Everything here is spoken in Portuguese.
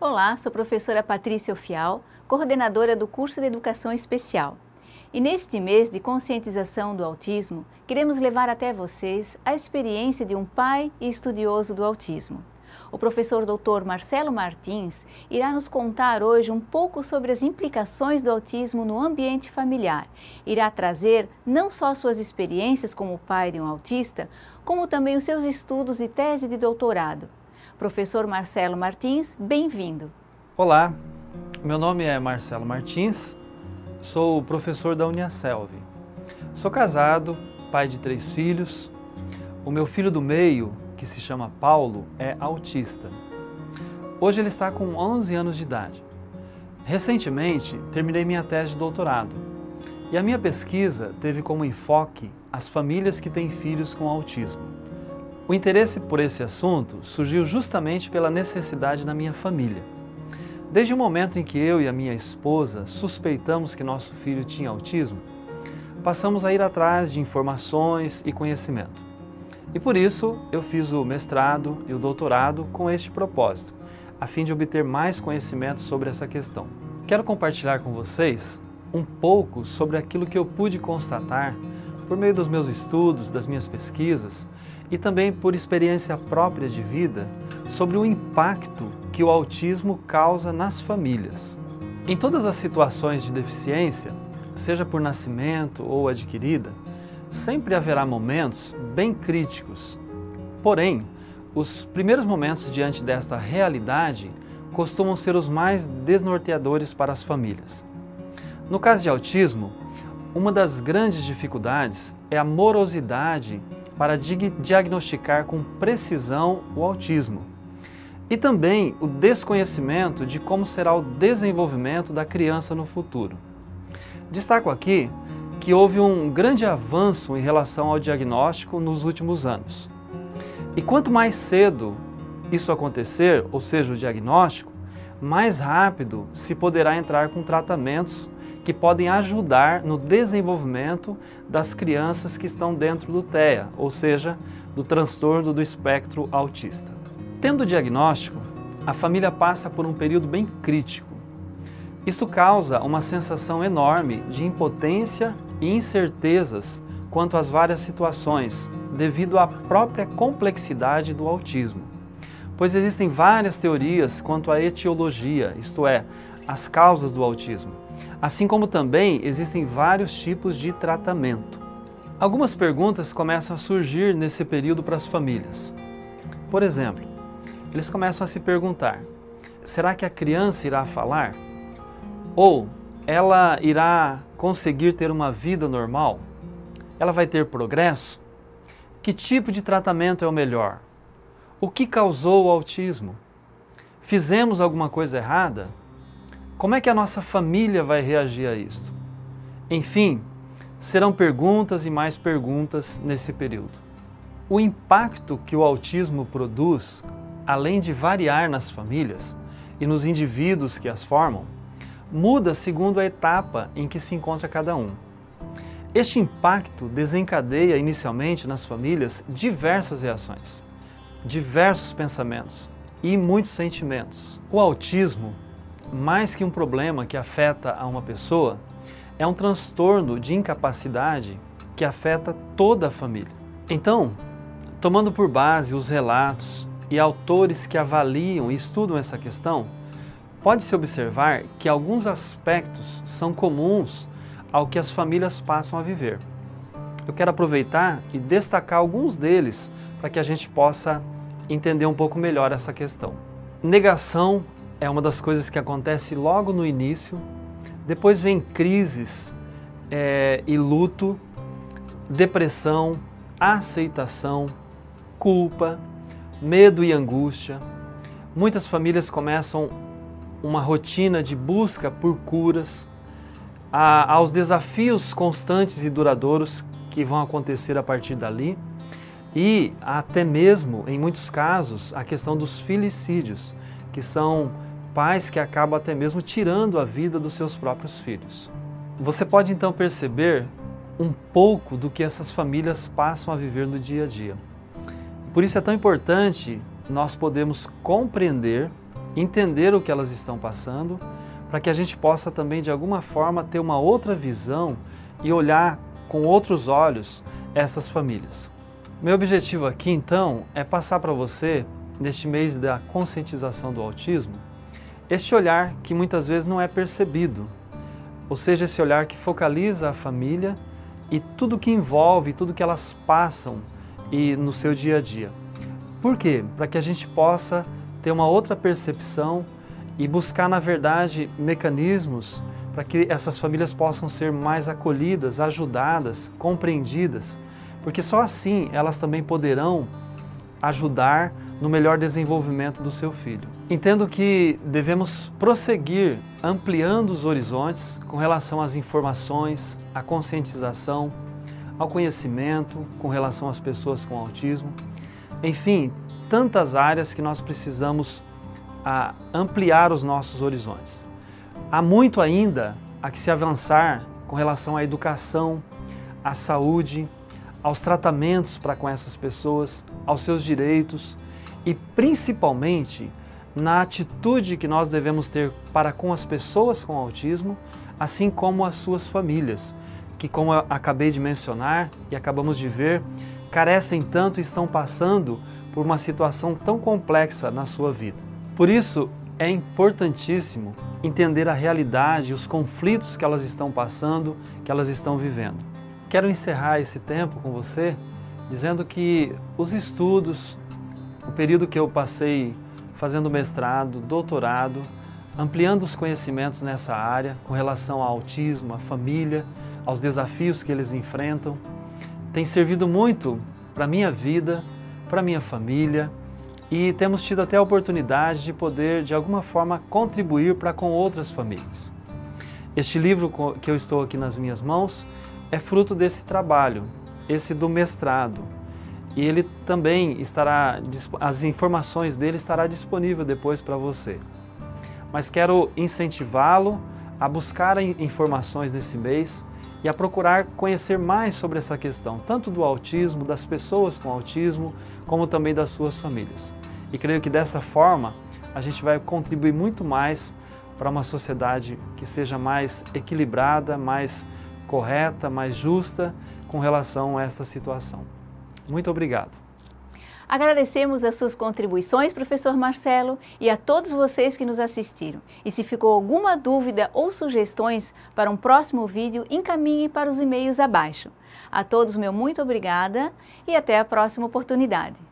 Olá, sou professora Patrícia Ofial, coordenadora do curso de Educação Especial. E neste mês de conscientização do autismo, queremos levar até vocês a experiência de um pai e estudioso do autismo. O professor Dr. Marcelo Martins irá nos contar hoje um pouco sobre as implicações do autismo no ambiente familiar. Irá trazer não só suas experiências como pai de um autista, como também os seus estudos e tese de doutorado. Professor Marcelo Martins, bem-vindo. Olá, meu nome é Marcelo Martins, sou professor da Uniaselv. Sou casado, pai de 3 filhos. O meu filho do meio, que se chama Paulo, é autista. Hoje ele está com 11 anos de idade. Recentemente, terminei minha tese de doutorado e a minha pesquisa teve como enfoque as famílias que têm filhos com autismo. O interesse por esse assunto surgiu justamente pela necessidade da minha família. Desde o momento em que eu e a minha esposa suspeitamos que nosso filho tinha autismo, passamos a ir atrás de informações e conhecimento. E por isso eu fiz o mestrado e o doutorado com este propósito, a fim de obter mais conhecimento sobre essa questão. Quero compartilhar com vocês um pouco sobre aquilo que eu pude constatar por meio dos meus estudos, das minhas pesquisas e também por experiência própria de vida sobre o impacto que o autismo causa nas famílias. Em todas as situações de deficiência, seja por nascimento ou adquirida, sempre haverá momentos bem críticos. Porém, os primeiros momentos diante desta realidade costumam ser os mais desnorteadores para as famílias. No caso de autismo, uma das grandes dificuldades é a morosidade para diagnosticar com precisão o autismo e também o desconhecimento de como será o desenvolvimento da criança no futuro. Destaco aqui que houve um grande avanço em relação ao diagnóstico nos últimos anos. E quanto mais cedo isso acontecer, ou seja, o diagnóstico, mais rápido se poderá entrar com tratamentos que podem ajudar no desenvolvimento das crianças que estão dentro do TEA, ou seja, do transtorno do espectro autista. Tendo o diagnóstico, a família passa por um período bem crítico. Isso causa uma sensação enorme de impotência e incertezas quanto às várias situações, devido à própria complexidade do autismo. Pois existem várias teorias quanto à etiologia, isto é, as causas do autismo. Assim como também existem vários tipos de tratamento. Algumas perguntas começam a surgir nesse período para as famílias. Por exemplo, eles começam a se perguntar: será que a criança irá falar? Ou ela irá conseguir ter uma vida normal? Ela vai ter progresso? Que tipo de tratamento é o melhor? O que causou o autismo? Fizemos alguma coisa errada? Como é que a nossa família vai reagir a isto? Enfim, serão perguntas e mais perguntas nesse período. O impacto que o autismo produz, além de variar nas famílias e nos indivíduos que as formam, muda segundo a etapa em que se encontra cada um. Este impacto desencadeia inicialmente nas famílias diversas reações, diversos pensamentos e muitos sentimentos. O autismo, mais que um problema que afeta a uma pessoa, é um transtorno de incapacidade que afeta toda a família. Então, tomando por base os relatos e autores que avaliam e estudam essa questão, pode-se observar que alguns aspectos são comuns ao que as famílias passam a viver. Eu quero aproveitar e destacar alguns deles para que a gente possa entender um pouco melhor essa questão. Negação é uma das coisas que acontece logo no início, depois vem crises e luto, depressão, aceitação, culpa, medo e angústia. Muitas famílias começam uma rotina de busca por curas, aos desafios constantes e duradouros que vão acontecer a partir dali e até mesmo, em muitos casos, a questão dos filicídios, que são pais que acabam até mesmo tirando a vida dos seus próprios filhos. Você pode então perceber um pouco do que essas famílias passam a viver no dia a dia. Por isso é tão importante nós podermos compreender entender o que elas estão passando, para que a gente possa também, de alguma forma, ter uma outra visão e olhar com outros olhos essas famílias. Meu objetivo aqui, então, é passar para você, neste mês da conscientização do autismo, este olhar que muitas vezes não é percebido, ou seja, esse olhar que focaliza a família e tudo que envolve, tudo que elas passam e no seu dia a dia. Por quê? Para que a gente possa ter uma outra percepção e buscar, na verdade, mecanismos para que essas famílias possam ser mais acolhidas, ajudadas, compreendidas, porque só assim elas também poderão ajudar no melhor desenvolvimento do seu filho. Entendo que devemos prosseguir ampliando os horizontes com relação às informações, à conscientização, ao conhecimento com relação às pessoas com autismo. Enfim, tantas áreas que nós precisamos ampliar os nossos horizontes. Há muito ainda a que se avançar com relação à educação, à saúde, aos tratamentos para com essas pessoas, aos seus direitos e principalmente na atitude que nós devemos ter para com as pessoas com autismo, assim como as suas famílias, que, como eu acabei de mencionar e acabamos de ver, carecem tanto e estão passando por uma situação tão complexa na sua vida. Por isso, é importantíssimo entender a realidade e os conflitos que elas estão passando, que elas estão vivendo. Quero encerrar esse tempo com você dizendo que os estudos, o período que eu passei fazendo mestrado, doutorado, ampliando os conhecimentos nessa área com relação ao autismo, à família, aos desafios que eles enfrentam, tem servido muito para a minha vida, para a minha família, e temos tido até a oportunidade de poder, de alguma forma, contribuir para com outras famílias. Este livro que eu estou aqui nas minhas mãos é fruto desse trabalho, esse do mestrado. E ele também as informações dele estará disponível depois para você. Mas quero incentivá-lo a buscar informações nesse mês e a procurar conhecer mais sobre essa questão, tanto do autismo, das pessoas com autismo, como também das suas famílias. E creio que dessa forma a gente vai contribuir muito mais para uma sociedade que seja mais equilibrada, mais correta, mais justa com relação a esta situação. Muito obrigado. Agradecemos as suas contribuições, professor Marcelo, e a todos vocês que nos assistiram. E se ficou alguma dúvida ou sugestões para um próximo vídeo, encaminhe para os e-mails abaixo. A todos meu muito obrigada e até a próxima oportunidade.